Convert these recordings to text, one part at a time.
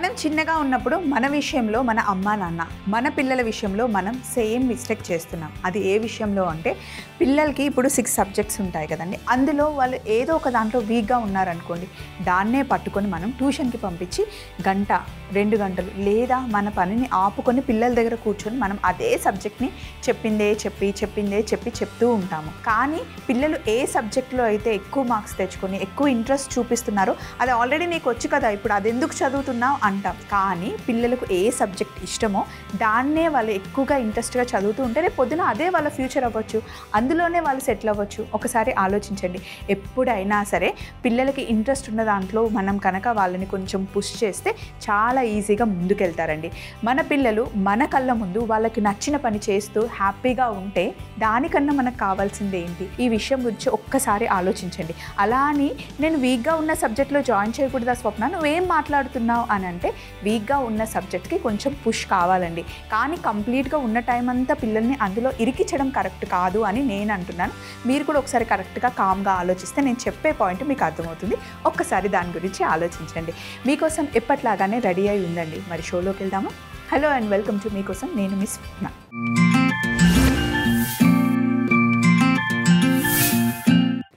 మనం చిన్నగా ఉన్నప్పుడు మన విషయంలో మన అమ్మా నాన్న మన పిల్లల విషయంలో మనం సేమ్ మిస్టేక్ చేస్తున్నాం. అది ఏ విషయంలో అంటే పిల్లలకి ఇప్పుడు 6 సబ్జెక్ట్స్ ఉంటాయి కదండి. అందులో వాళ్ళు ఏదో ఒక దాంట్లో వీక్గా ఉన్నారనుకోండి, దాన్నే పట్టుకొని మనం ట్యూషన్కి పంపించి గంట 2 గంటలు లేదా మన పనిని ఆపుకొని పిల్లల దగ్గర కూర్చొని మనం అదే సబ్జెక్ట్ని చెప్పిందే చెప్పి చెప్తూ ఉంటాము. కానీ పిల్లలు ఏ సబ్జెక్ట్లో అయితే ఎక్కువ మార్క్స్ తెచ్చుకొని ఎక్కువ ఇంట్రెస్ట్ చూపిస్తున్నారో అది ఆల్రెడీ నీకు వచ్చు కదా, ఇప్పుడు అది ఎందుకు చదువుతున్నావు అంటాం. కానీ పిల్లలకు ఏ సబ్జెక్ట్ ఇష్టమో దాన్నే వాళ్ళు ఎక్కువగా ఇంట్రెస్ట్గా చదువుతూ ఉంటే రేపు పొద్దున అదే వాళ్ళ ఫ్యూచర్ అవ్వచ్చు, అందులోనే వాళ్ళు సెటిల్ అవ్వచ్చు. ఒకసారి ఆలోచించండి. ఎప్పుడైనా సరే పిల్లలకి ఇంట్రెస్ట్ ఉన్న దాంట్లో మనం కనుక వాళ్ళని కొంచెం పుష్ చేస్తే చాలా ఈజీగా ముందుకెళ్తారండి. మన పిల్లలు మన కళ్ళ ముందు వాళ్ళకి నచ్చిన పని చేస్తూ హ్యాపీగా ఉంటే దానికన్నా మనకు కావాల్సింది ఏంటి? ఈ విషయం గురించి ఒక్కసారి ఆలోచించండి. అలా అని నేను వీక్గా ఉన్న సబ్జెక్ట్లో జాయిన్ చేయకూడదా స్వప్న, నువ్వేం మాట్లాడుతున్నావు అని అంటే వీక్గా ఉన్న సబ్జెక్ట్కి కొంచెం పుష్ కావాలండి. కానీ కంప్లీట్గా ఉన్న టైం అంతా పిల్లల్ని అందులో ఇరికించడం కరెక్ట్ కాదు అని నేను అంటున్నాను. మీరు కూడా ఒకసారి కరెక్ట్గా కామ్గా ఆలోచిస్తే నేను చెప్పే పాయింట్ మీకు అర్థమవుతుంది. ఒక్కసారి దాని గురించి ఆలోచించండి. మీకోసం ఎప్పట్లాగానే రెడీ అయి ఉందండి. మరి షోలోకి వెళ్దామా? హలో అండ్ వెల్కమ్ టు మీకోసం, నేను మీ స్వప్న.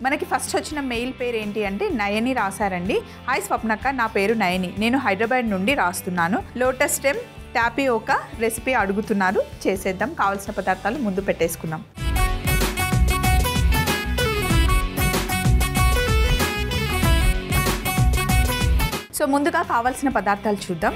మనకి ఫస్ట్ వచ్చిన మెయిల్ పేరు ఏంటి అంటే నయని రాశారండి. హాయ్ స్వప్నక్క, నా పేరు నయని, నేను హైదరాబాద్ నుండి రాస్తున్నాను. లోటస్ స్టెమ్ టాపియోకా రెసిపీ అడుగుతున్నారు, చేసేద్దాం. కావాల్సిన పదార్థాలు ముందు పెట్టేసుకుందాం. సో ముందుగా కావాల్సిన పదార్థాలు చూద్దాం.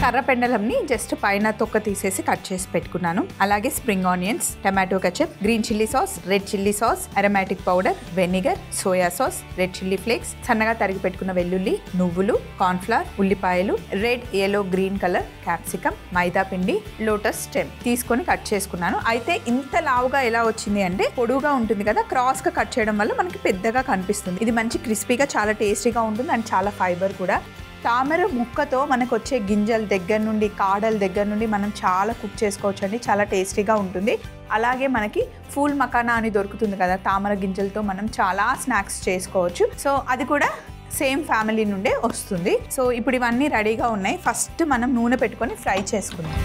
కర్రపెండలంని జస్ట్ పైన తొక్క తీసేసి కట్ చేసి పెట్టుకున్నాను. అలాగే spring onions, tomato ketchup, green chilli sauce, red chilli sauce, aromatic powder, vinegar, soya sauce, red chilli flakes, సన్నగా తరిగి పెట్టుకున్న వెల్లుల్లి, నువ్వులు, కార్న్ఫ్లవర్, ఉల్లిపాయలు, red, yellow, green colour capsicum, maida పిండి, లోటస్ స్టెమ్ తీసుకొని కట్ చేసుకున్నాను. అయితే ఇంత లావుగా ఎలా వచ్చింది అంటే పొడువుగా ఉంటుంది కదా, క్రాస్గా కట్ చేయడం వల్ల మనకి పెద్దగా కనిపిస్తుంది. ఇది మంచి క్రిస్పీగా చాలా టేస్టీగా ఉంటుంది అండ్ చాలా ఫైబర్ కూడా. తామర ముక్కతో మనకు వచ్చే గింజల దగ్గర నుండి కాడల దగ్గర నుండి మనం చాలా కుక్ చేసుకోవచ్చు అండి, చాలా టేస్టీగా ఉంటుంది. అలాగే మనకి ఫూల్ మకానా అని దొరుకుతుంది కదా, తామర గింజలతో మనం చాలా స్నాక్స్ చేసుకోవచ్చు. సో అది కూడా సేమ్ ఫ్యామిలీ నుండే వస్తుంది. సో ఇప్పుడు ఇవన్నీ రెడీగా ఉన్నాయి. ఫస్ట్ మనం నూనె పెట్టుకొని ఫ్రై చేసుకుందాం.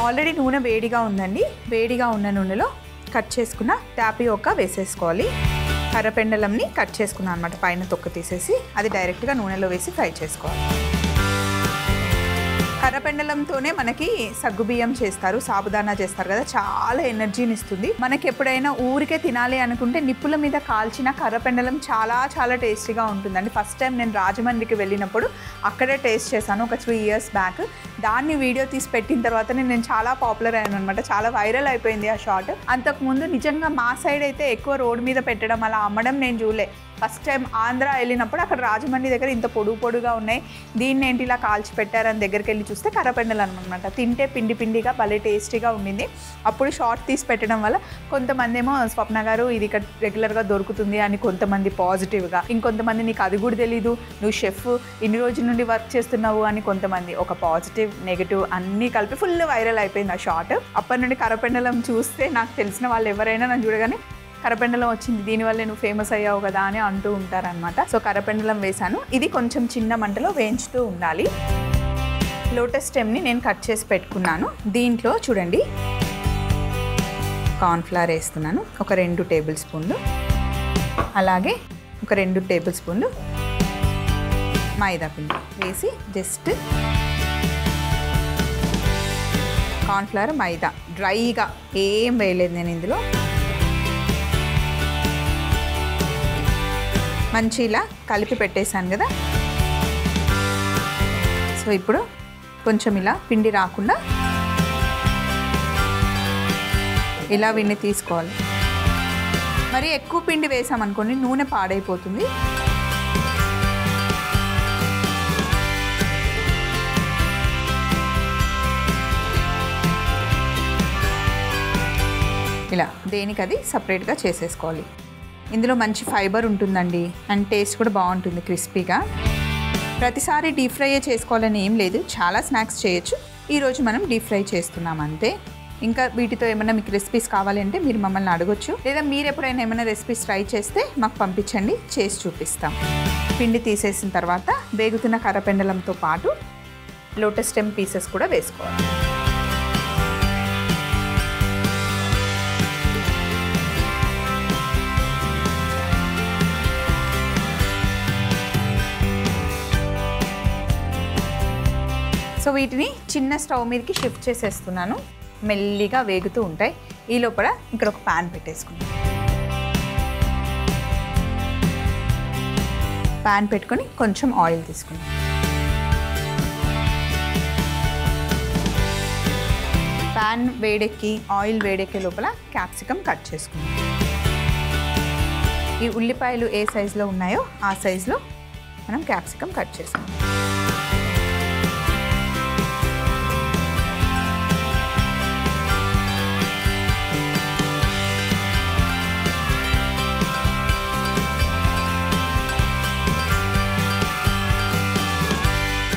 ఆల్రెడీ నూనె వేడిగా ఉందండి. వేడిగా ఉన్న నూనెలో కట్ చేసుకున్న టాపియోకా వేసేసుకోవాలి. కర్రపెండలంని కట్ చేసుకున్నాను అనమాట, పైన తొక్క తీసేసి అది డైరెక్ట్గా నూనెలో వేసి ఫ్రై చేసుకోవాలి. కర్రపెండలంతోనే మనకి సగ్గుబియ్యం చేస్తారు, సాబుదానా చేస్తారు కదా, చాలా ఎనర్జీని ఇస్తుంది. మనకి ఎప్పుడైనా ఊరికే తినాలి అనుకుంటే నిప్పుల మీద కాల్చిన కర్రపెండలం చాలా చాలా టేస్టీగా ఉంటుందండి. ఫస్ట్ టైం నేను రాజమండ్రికి వెళ్ళినప్పుడు అక్కడే టేస్ట్ చేశాను, ఒక 3 years బ్యాక్. దాన్ని వీడియో తీసి పెట్టిన తర్వాత నేను చాలా పాపులర్ అయ్యాను అనమాట, చాలా వైరల్ అయిపోయింది ఆ షార్ట్. అంతకుముందు నిజంగా మా సైడ్ అయితే ఎక్కువ రోడ్ మీద పెట్టడం అలా అమ్మడం నేను చూడలే. ఫస్ట్ టైం ఆంధ్ర వెళ్ళినప్పుడు అక్కడ రాజమండ్రి దగ్గర ఇంత పొడుగుగా ఉన్నాయి, దీన్ని ఏంటి ఇలా కాల్చి పెట్టారని దగ్గరికి వెళ్ళి చూస్తే కర్రపెండలం అనమాట. తింటే పిండి పిండిగా భలే టేస్టీగా ఉండింది. అప్పుడు షార్ట్ తీసి పెట్టడం వల్ల కొంతమంది ఏమో స్వప్న గారు ఇది ఇక్కడ రెగ్యులర్గా దొరుకుతుంది అని కొంతమంది పాజిటివ్గా, ఇంకొంతమంది నీకు అది కూడా తెలీదు, నువ్వు షెఫ్ ఇన్ని రోజుల నుండి వర్క్ చేస్తున్నావు అని కొంతమంది, ఒక పాజిటివ్ నెగిటివ్ అన్నీ కలిపి ఫుల్ వైరల్ అయిపోయింది ఆ షార్ట్. అప్పటి నుండి కర్రపెండలం చూస్తే నాకు తెలిసిన వాళ్ళు ఎవరైనా నన్ను చూడగానే కర్రపెండలం వచ్చింది, దీనివల్లే నువ్వు ఫేమస్ అయ్యావు కదా అని అంటూ ఉంటారనమాట. సో కర్రపెండలం వేసాను. ఇది కొంచెం చిన్న మంటలో వేయించుతూ ఉండాలి. లోటస్ స్టెమ్ని నేను కట్ చేసి పెట్టుకున్నాను. దీంట్లో చూడండి కార్న్ఫ్లవర్ వేస్తున్నాను, ఒక 2 టేబుల్ స్పూన్లు. అలాగే ఒక 2 టేబుల్ స్పూన్లు మైదా పిండి వేసి జస్ట్ కార్న్ఫ్లవర్ మైదా డ్రైగా ఏం వేయలేదు నేను ఇందులో. మంచి ఇలా కలిపి పెట్టేశాను కదా. సో ఇప్పుడు కొంచెం ఇలా పిండి రాకుండా ఇలా వీడిని తీసుకోవాలి. మరి ఎక్కువ పిండి వేసామనుకోండి నూనె పాడైపోతుంది. ఇలా దేనికది సపరేట్గా చేసేసుకోవాలి. ఇందులో మంచి ఫైబర్ ఉంటుందండి అండ్ టేస్ట్ కూడా బాగుంటుంది క్రిస్పీగా. ప్రతిసారి డీప్ ఫ్రై చేసుకోవాలని ఏం లేదు, చాలా స్నాక్స్ చేయొచ్చు. ఈరోజు మనం డీప్ ఫ్రై చేస్తున్నాం అంతే. ఇంకా వీటితో ఏమైనా మీకు రెసిపీస్ కావాలి అంటే మీరు మమ్మల్ని అడగొచ్చు, లేదా మీరు ఎప్పుడైనా ఏమైనా రెసిపీస్ ట్రై చేస్తే మాకు పంపించండి, చేసి చూపిస్తాం. పిండి తీసేసిన తర్వాత వేగుతున్న కర్రపెండలంతో పాటు లోటస్ స్టెమ్ పీసెస్ కూడా వేసుకోవాలి. సో వీటిని చిన్న స్టవ్ మీదకి షిఫ్ట్ చేసేస్తున్నాను. మెల్లిగా వేగుతూ ఉంటాయి. ఈ లోపల ఇక్కడ ఒక ప్యాన్ పెట్టేసుకుంటాం. ప్యాన్ పెట్టుకొని కొంచెం ఆయిల్ తీసుకుంటాం. ప్యాన్ వేడెక్కి ఆయిల్ వేడెక్కే లోపల క్యాప్సికమ్ కట్ చేసుకుంటాం. ఈ ఉల్లిపాయలు ఏ సైజులో ఉన్నాయో ఆ సైజులో మనం క్యాప్సికమ్ కట్ చేసుకుంటాం.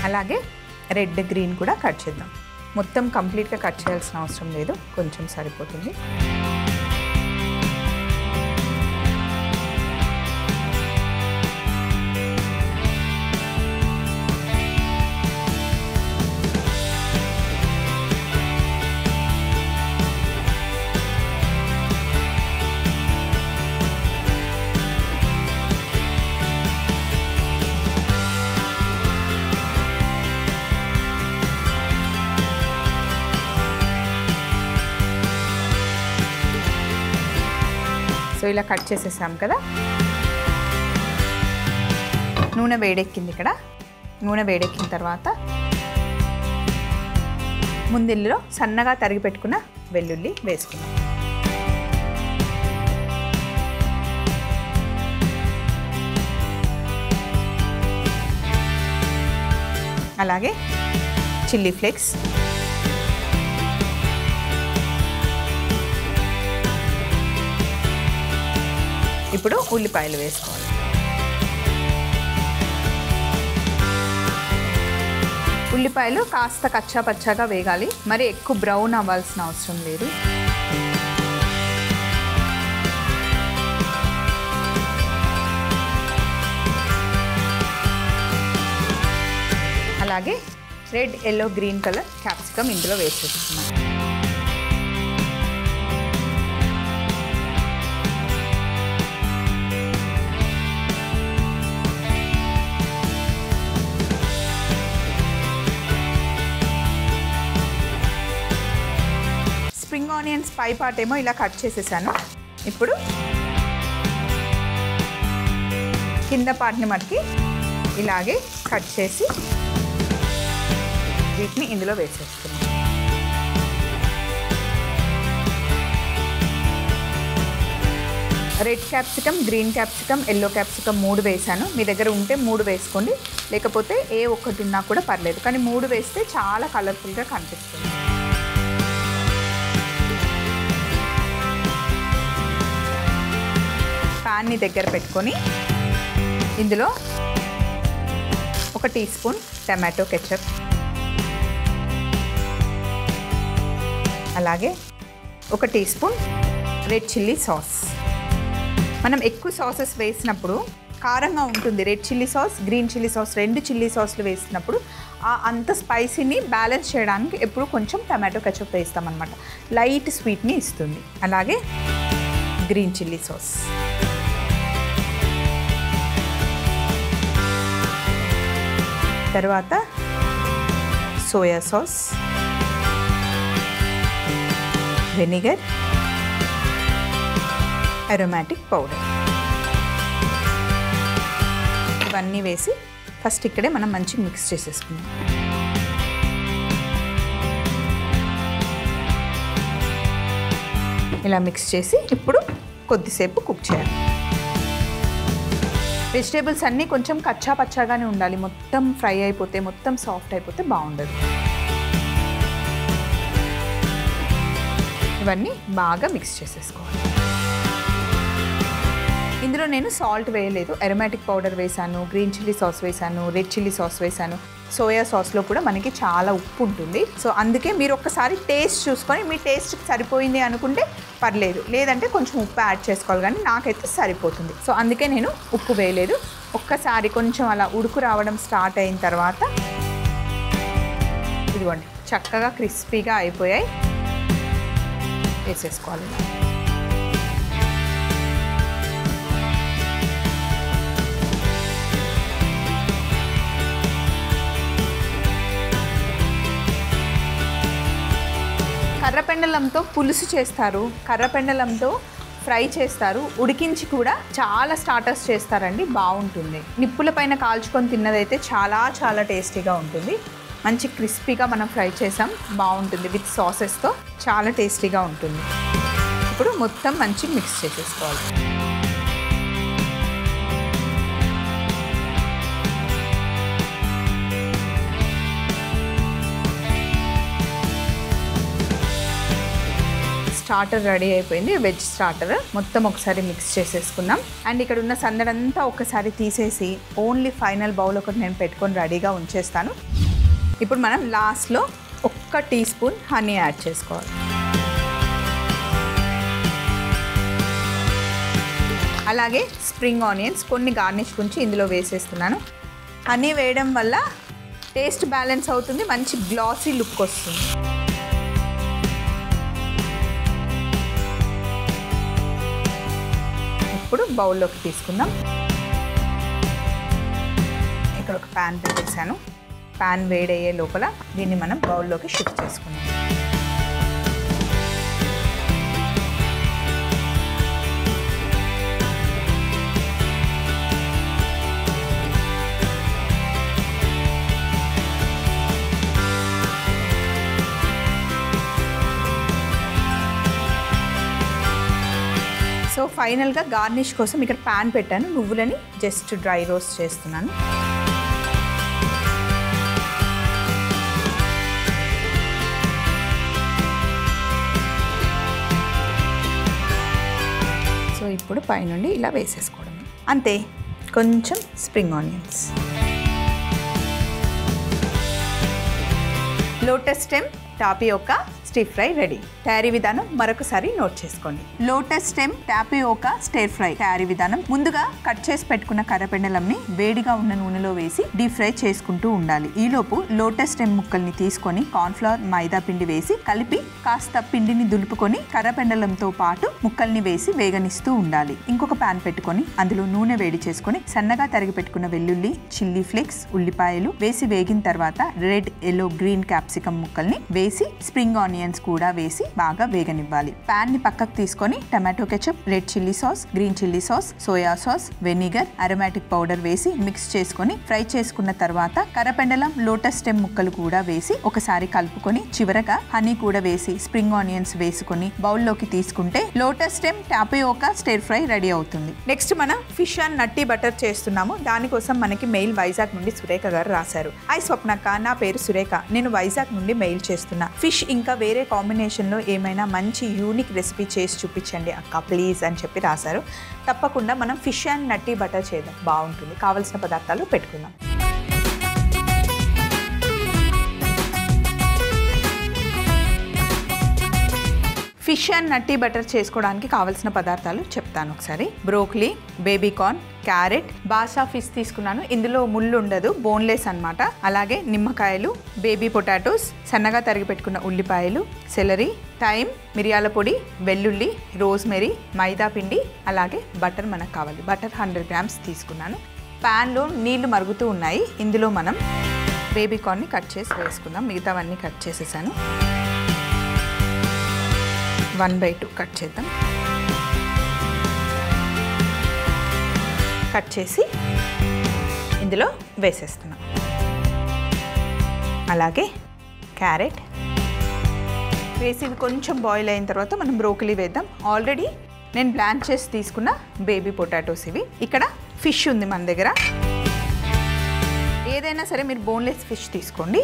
అలాగే రెడ్ గ్రీన్ కూడా కట్ చేద్దాం. మొత్తం కంప్లీట్గా కట్ చేయాల్సిన అవసరం లేదు, కొంచెం సరిపోతుంది. సో ఇలా కట్ చేసేసాం కదా. నూనె వేడెక్కింది. ఇక్కడ నూనె వేడెక్కిన తర్వాత ముందిల్లో సన్నగా తరిగి పెట్టుకున్న వెల్లుల్లి వేసుకున్నాం. అలాగే చిల్లీ ఫ్లేక్స్, ఇప్పుడు ఉల్లిపాయలు వేసుకోవాలి. ఉల్లిపాయలు కాస్త కచ్చా పచ్చాగా వేగాలి, మరి ఎక్కువ బ్రౌన్ అవ్వాల్సిన అవసరం లేదు. అలాగే red, yellow, green colour capsicum ఇందులో వేసేస్తున్నాం. స్ప్రింగ్ ఆనియన్స్ పై పార్ట్ ఏమో ఇలా కట్ చేసేసాను. ఇప్పుడు కింద పార్ట్ని మటుకి ఇలాగే కట్ చేసి వీటిని ఇందులో వేసేస్తున్నాను. Red capsicum, green capsicum, yellow capsicum 3 వేసాను. మీ దగ్గర ఉంటే 3 వేసుకోండి, లేకపోతే ఏ ఒక్కటి ఉన్నా కూడా పర్లేదు, కానీ 3 వేస్తే చాలా కలర్ఫుల్గా కనిపిస్తుంది. ప్యాన్ని దగ్గర పెట్టుకొని ఇందులో 1 టీ స్పూన్ టమాటో కెచప్, అలాగే 1 teaspoon red chilli sauce. మనం ఎక్కువ సాసెస్ వేసినప్పుడు కారంగా ఉంటుంది. Red chilli sauce, green chilli sauce 2 chilli సాస్లు వేసినప్పుడు అంత స్పైసీని బ్యాలెన్స్ చేయడానికి ఎప్పుడు కొంచెం టమాటో కెచప్ వేస్తామన్నమాట. లైట్ స్వీట్ని ఇస్తుంది. అలాగే గ్రీన్ చిల్లీ సాస్, తర్వాత soya sauce, vinegar, aromatic powder, ఇవన్నీ వేసి ఫస్ట్ ఇక్కడే మనం మంచిగా మిక్స్ చేసేసుకుందాం. ఇలా మిక్స్ చేసి ఇప్పుడు కొద్దిసేపు కుక్ చేయాలి. వెజిటేబుల్స్ అన్నీ కొంచెం కచ్చా పచ్చాగానే ఉండాలి. మొత్తం ఫ్రై అయిపోతే, మొత్తం సాఫ్ట్ అయిపోతే బాగుండదు. ఇవన్నీ బాగా మిక్స్ చేసేసుకోవాలి. ఇందులో నేను సాల్ట్ వేయలేదు, అరోమాటిక్ పౌడర్ వేసాను, గ్రీన్ చిల్లీ సాస్ వేసాను, రెడ్ చిల్లీ సాస్ వేసాను. సోయా సాస్లో కూడా మనకి చాలా ఉప్పు ఉంటుంది. సో అందుకే మీరు ఒక్కసారి టేస్ట్ చూసుకొని మీ టేస్ట్కి సరిపోయింది అనుకుంటే పర్లేదు, లేదంటే కొంచెం ఉప్పు యాడ్ చేసుకోవాలి, కానీ నాకైతే సరిపోతుంది. సో అందుకే నేను ఉప్పు వేయలేదు. ఒక్కసారి కొంచెం అలా ఉడుకు రావడం స్టార్ట్ అయిన తర్వాత ఇదిగోండి చక్కగా క్రిస్పీగా అయిపోయాయి, వేసేసుకోవాలి. కర్రపెండలంతో పులుసు చేస్తారు, కర్రపెండలంతో ఫ్రై చేస్తారు, ఉడికించి కూడా చాలా స్టార్టర్స్ చేస్తారండి, బాగుంటుంది. నిప్పుల పైన కాల్చుకొని తిన్నదైతే చాలా చాలా టేస్టీగా ఉంటుంది. మంచి క్రిస్పీగా మనం ఫ్రై చేసాం, బాగుంటుంది. విత్ సాసెస్తో చాలా టేస్టీగా ఉంటుంది. ఇప్పుడు మొత్తం మంచి మిక్స్ చేసేసుకోవాలి. స్టార్టర్ రెడీ అయిపోయింది, వెజ్ స్టార్టర్. మొత్తం ఒకసారి మిక్స్ చేసేసుకున్నాం. అండ్ ఇక్కడ ఉన్న సందడంతా ఒకసారి తీసేసి ఓన్లీ ఫైనల్ బౌల్ ఒకటి నేను పెట్టుకొని రెడీగా ఉంచేస్తాను. ఇప్పుడు మనం లాస్ట్లో 1 టీ స్పూన్ హనీ యాడ్ చేసుకోవాలి. అలాగే స్ప్రింగ్ ఆనియన్స్ కొన్ని గార్నిష్ గురించి ఇందులో వేసేస్తున్నాను. హనీ వేయడం వల్ల టేస్ట్ బ్యాలెన్స్ అవుతుంది, మంచి గ్లాసీ లుక్ వస్తుంది. ఇప్పుడు బౌల్లోకి తీసుకుందాం. ఇక్కడ ఒక ప్యాన్ పెట్టేసాను. ప్యాన్ వేడయ్యే లోపల దీన్ని మనం బౌల్లోకి షిఫ్ట్ చేసుకుందాం. సో ఫైనల్గా గార్నిష్ కోసం ఇక్కడ ప్యాన్ పెట్టాను, నువ్వులని జస్ట్ డ్రై రోస్ట్ చేస్తున్నాను. సో ఇప్పుడు పైనుండి ఇలా వేసేసుకోవడం అంతే. కొంచెం spring onions, lotus stem tapioca stir fry ready. తయారీ విధానం మరొకసారి నోట్ చేసుకోండి. Lotus stem tapioca stir fry తయారీ విధానం: ముందుగా కట్ చేసి పెట్టుకున్న కర్రపెండలంని వేడిగా ఉన్న నూనెలో వేసి డీప్ ఫ్రై చేసుకుంటూ ఉండాలి. ఈలోపు లోటస్ స్టెమ్ ముక్కల్ని తీసుకొని కార్న్ఫ్లవర్, మైదా పిండి వేసి కలిపి కాస్త పిండిని దులుపుకొని కర్రపెండలంతో పాటు ముక్కల్ని వేసి వేగనిస్తూ ఉండాలి. ఇంకొక ప్యాన్ పెట్టుకొని అందులో నూనె వేడి చేసుకొని సన్నగా తరిగి పెట్టుకున్న వెల్లుల్లి, చిల్లీ ఫ్లేక్స్, ఉల్లిపాయలు వేసి వేగిన తర్వాత రెడ్, ఎల్లో, గ్రీన్ క్యాప్సికమ్ ముక్కల్ని వేసి స్ప్రింగ్ ఆనియన్స్ కూడా వేసి బాగా వేగనివ్వాలి. ప్యాన్ ని పక్కకు తీసుకొని tomato ketchup, red chilli sauce, green chilli sauce, soya sauce, vinegar, aromatic powder వేసి మిక్స్ చేసుకొని ఫ్రై చేసుకున్న తర్వాత కర్రపెండలం, లోటస్ స్టెమ్ ముక్కలు కూడా వేసి ఒకసారి కలుపుకొని చివరగా హనీ కూడా వేసి స్ప్రింగ్ ఆనియన్స్ వేసుకొని బౌల్లోకి తీసుకుంటే lotus stem tapioca stir fry ready అవుతుంది. నెక్స్ట్ మనం ఫిష్ అండ్ నట్టి బటర్ చేస్తున్నాము. దానికోసం మనకి మెయిల్ వైజాగ్ నుండి సురేఖ గారు రాశారు. హాయ్ స్వప్నక్క, నా పేరు సురేఖ, నేను వైజాగ్ నుండి మెయిల్ చేస్తున్నా. ఫిష్ ఇంకా వేరే కాంబినేషన్లో ఏమైనా మంచి యూనిక్ రెసిపీ చేసి చూపించండి అక్క ప్లీజ్ అని చెప్పి రాశారు. తప్పకుండా మనం ఫిష్ అండ్ నట్టి బటర్ చేద్దాం, బాగుంటుంది. కావలసిన పదార్థాలు పెట్టుకుందాం. ఫిష్ అండ్ నట్టి బటర్ చేసుకోవడానికి కావాల్సిన పదార్థాలు చెప్తాను ఒకసారి. Broccoli, baby corn, carrot, basa fish తీసుకున్నాను. ఇందులో ముళ్ళు ఉండదు, బోన్లెస్ అన్నమాట. అలాగే నిమ్మకాయలు, బేబీ పొటాటోస్, సన్నగా తరిగి పెట్టుకున్న ఉల్లిపాయలు, సెలరీ, థైమ్, మిరియాల పొడి, వెల్లుల్లి, రోజ్మెరీ, మైదా పిండి, అలాగే బటర్ మనకు కావాలి. బటర్ 100 grams తీసుకున్నాను. ప్యాన్లో నీళ్లు మరుగుతూ ఉన్నాయి. ఇందులో మనం బేబీ కార్న్ని కట్ చేసి వేసుకుందాం. మిగతావన్నీ కట్ చేసేసాను. 1/2 కట్ చేద్దాం. కట్ చేసి ఇందులో వేసేస్తున్నాం. అలాగే క్యారెట్ వేసి ఇవి కొంచెం బాయిల్ అయిన తర్వాత మనం బ్రోకలీ వేద్దాం. ఆల్రెడీ నేను బ్లాంచ్ చేసి తీసుకున్న బేబీ పొటాటోస్ ఇవి. ఇక్కడ ఫిష్ ఉంది మన దగ్గర. ఏదైనా సరే మీరు బోన్లెస్ ఫిష్ తీసుకోండి.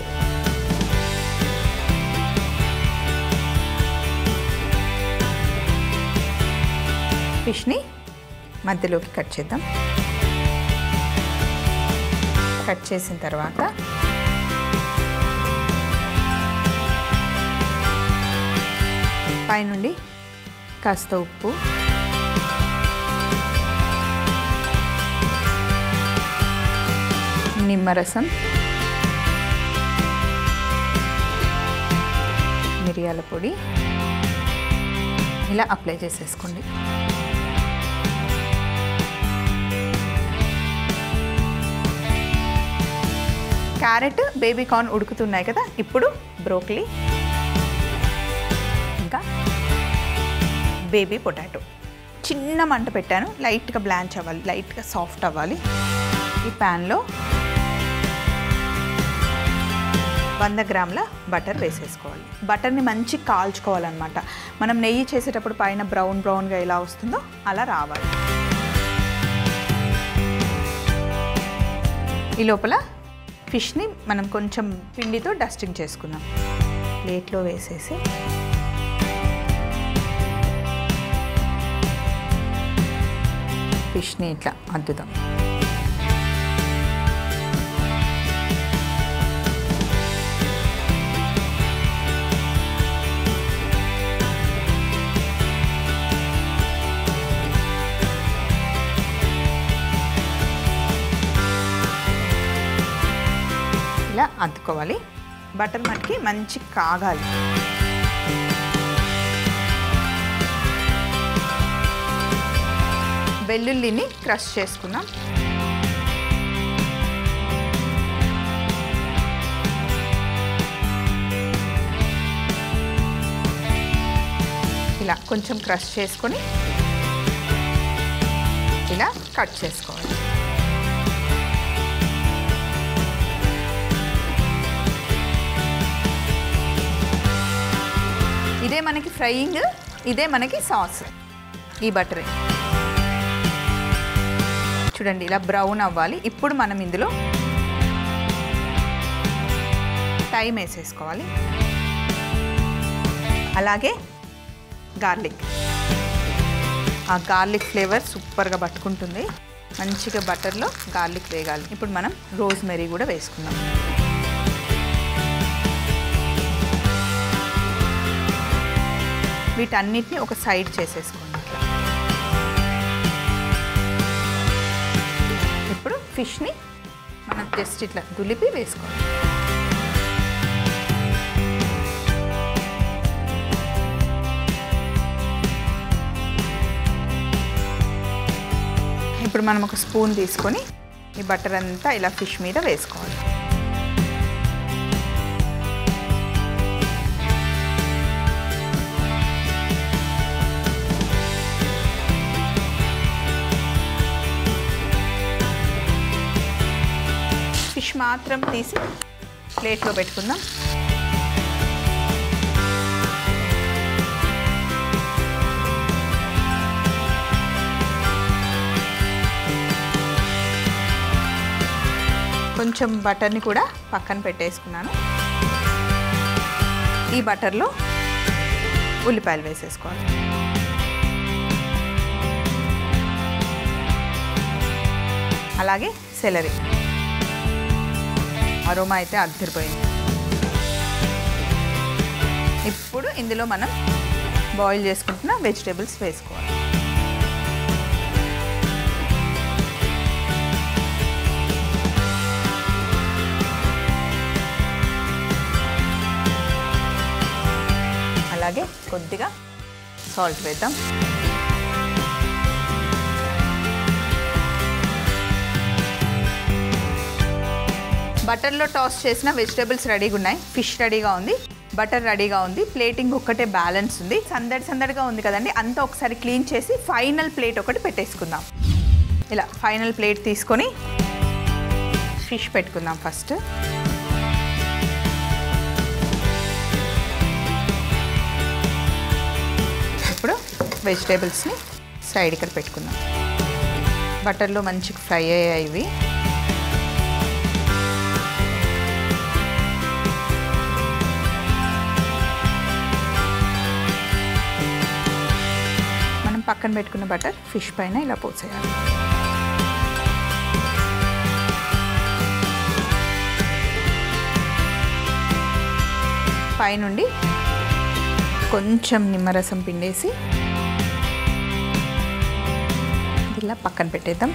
ఫిష్ని మధ్యలోకి కట్ చేద్దాం. కట్ చేసిన తర్వాత పైనుండి కాస్త ఉప్పు, నిమ్మరసం, మిరియాల పొడి ఇలా అప్లై చేసేసుకోండి. క్యారెట్, బేబీ కార్న్ ఉడుకుతున్నాయి కదా, ఇప్పుడు బ్రోకలీ ఇంకా బేబీ పొటాటో చిన్న మంట పెట్టాను. లైట్గా బ్లాంచ్ అవ్వాలి, లైట్గా సాఫ్ట్ అవ్వాలి. ఈ ప్యాన్లో 100 గ్రాముల బటర్ వేసేసుకోవాలి. బటర్ని మంచి కాల్చుకోవాలన్నమాట. మనం నెయ్యి చేసేటప్పుడు పైన బ్రౌన్గా ఎలా వస్తుందో అలా రావాలి. ఈ లోపల ఫిష్ని మనం కొంచెం పిండితో డస్టింగ్ చేసుకుందాం. ప్లేట్లో వేసేసి ఫిష్ని ఇట్లా అద్దుదాం. ఇలా అద్దుకోవాలి. బటర్ మటుకి మంచి కాగాలి. వెల్లుల్లిని క్రష్ చేసుకుందాం. ఇలా కొంచెం క్రష్ చేసుకొని ఇలా కట్ చేసుకోవాలి. ఇదే మనకి ఫ్రైయింగ్, ఇదే మనకి సాస్. ఈ బటరే చూడండి ఇలా బ్రౌన్ అవ్వాలి. ఇప్పుడు మనం ఇందులో థైమ్ వేసేసుకోవాలి. అలాగే గార్లిక్. ఆ గార్లిక్ ఫ్లేవర్ సూపర్గా పట్టుకుంటుంది. మంచిగా బటర్లో గార్లిక్ వేగాలి. ఇప్పుడు మనం రోజ్మెరీ కూడా వేసుకుందాం. వీటన్నిటిని ఒక సైడ్ చేసేసుకోండి. ఇప్పుడు ఫిష్ని మనం జస్ట్ ఇట్లా దులిపి వేసుకోవాలి. ఇప్పుడు మనం ఒక స్పూన్ తీసుకొని ఈ బటర్ అంతా ఇలా ఫిష్ మీద వేసుకోవాలి. ఫిష్ మాత్రం తీసి ప్లేట్లో పెట్టుకుందాం. కొంచెం బటర్ని కూడా పక్కన పెట్టేసుకున్నాను. ఈ బటర్లో ఉల్లిపాయలు వేసేసుకోవాలి. అలాగే సెలరీ. అరోమా అయితే అద్దరిపోయింది. ఇప్పుడు ఇందులో మనం బాయిల్ చేసుకుంటున్న వెజిటేబుల్స్ వేసుకోవాలి. అలాగే కొద్దిగా సాల్ట్ వేద్దాం. బటర్లో టాస్ చేసిన వెజిటేబుల్స్ రెడీగా ఉన్నాయి. ఫిష్ రెడీగా ఉంది, బటర్ రెడీగా ఉంది. ప్లేటింగ్ ఒక్కటే బ్యాలెన్స్ ఉంది. సందడిగా ఉంది కదండి. అంతా ఒకసారి క్లీన్ చేసి ఫైనల్ ప్లేట్ ఒకటి పెట్టేసుకుందాం. ఇలా ఫైనల్ ప్లేట్ తీసుకొని ఫిష్ పెట్టుకుందాం ఫస్ట్. ఇప్పుడు వెజిటేబుల్స్ని సైడ్ ఇక్కడ పెట్టుకుందాం. బటర్లో మంచిగా ఫ్రై అయ్యాయి ఇవి. పక్కన పెట్టుకున్న బటర్ ఫిష్ పైన ఇలా పోసేయాలి. పైనుండి కొంచెం నిమ్మరసం పిండేసి ఇలా పక్కన పెట్టేద్దాం.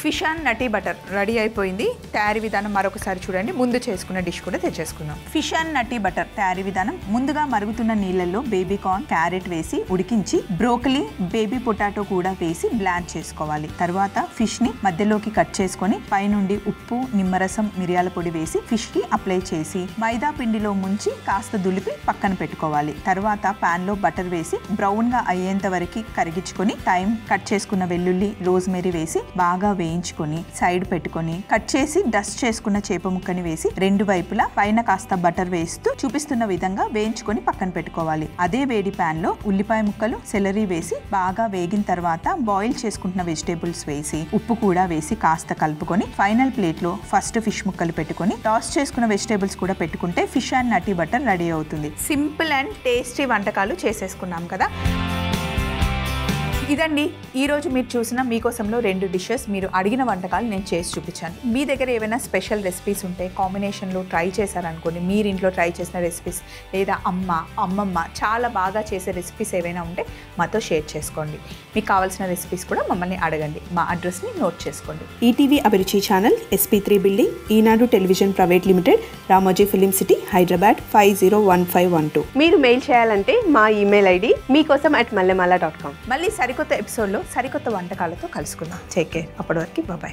ఫిష్ అండ్ నటీ బటర్ రెడీ అయిపోయింది. తయారీ విధానం మరొకసారి చూడండి. ముందు చేసుకున్న డిష్ కూడా తెచ్చేసుకుందాం. ఫిష్ అండ్ నటీ బటర్ తయారీ విధానం: ముందుగా మరుగుతున్న నీళ్ళల్లో బేబీ కార్న్, క్యారెట్ వేసి ఉడికించి బ్రోకలీ, బేబీ పొటాటో కూడా వేసి బ్లాంచ్ చేసుకోవాలి. తర్వాత ఫిష్ ని మధ్యలోకి కట్ చేసుకొని పైనుండి ఉప్పు, నిమ్మరసం, మిరియాల పొడి వేసి ఫిష్ కి అప్లై చేసి మైదా పిండిలో ముంచి కాస్త దులిపి పక్కన పెట్టుకోవాలి. తర్వాత పాన్ లో బటర్ వేసి బ్రౌన్ గా అయ్యేంత వరకు కరిగించుకొని కట్ చేసుకున్న వెల్లుల్లి, రోజ్మెరీ వేసి బాగా వేయించుకొని సైడ్ పెట్టుకొని కట్ చేసి డస్ట్ చేసుకున్న చేప ముక్కని వేసి రెండు వైపులా పైన కాస్త బటర్ వేస్తూ చూపిస్తున్న విధంగా వేయించుకొని పక్కన పెట్టుకోవాలి. అదే వేడి పాన్ లో ఉల్లిపాయ ముక్కలు, సెలరీ వేసి బాగా వేగిన తర్వాత బాయిల్ చేసుకుంటున్న వెజిటేబుల్స్ వేసి ఉప్పు కూడా వేసి కాస్త కలుపుకొని ఫైనల్ ప్లేట్ లో ఫస్ట్ ఫిష్ ముక్కలు పెట్టుకొని టాస్ చేసుకున్న వెజిటేబుల్స్ కూడా పెట్టుకుంటే ఫిష్ అండ్ నటీ బటర్ రెడీ అవుతుంది. సింపుల్ అండ్ టేస్టీ వంటకాలు చేసేసుకున్నాం కదా. ఇదండి ఈరోజు మీరు చూసిన మీకోసంలో 2 డిషెస్. మీరు అడిగిన వంటకాలు నేను చేసి చూపించాను. మీ దగ్గర ఏమైనా స్పెషల్ రెసిపీస్ ఉంటే కాంబినేషన్లో ట్రై చేశారనుకోండి, మీరు ఇంట్లో ట్రై చేసిన రెసిపీస్ లేదా అమ్మమ్మ చాలా బాగా చేసే రెసిపీస్ ఏవైనా ఉంటే మాతో షేర్ చేసుకోండి. మీకు కావాల్సిన రెసిపీస్ కూడా మమ్మల్ని అడగండి. మా అడ్రస్ని నోట్ చేసుకోండి. ETV Abhiruchi channel, SP3 building, Eenadu television private limited, Ramoji film city, Hyderabad 501512. మీరు మెయిల్ చేయాలంటే మా ఈమెయిల్ ID మీకోసం@mallemala.com. మళ్ళీ సరికొత్త ఎపిసోడ్లో సరికొత్త వంటకాలతో కలుసుకుందాం. Take care. అప్పటి వరకు బాయ్.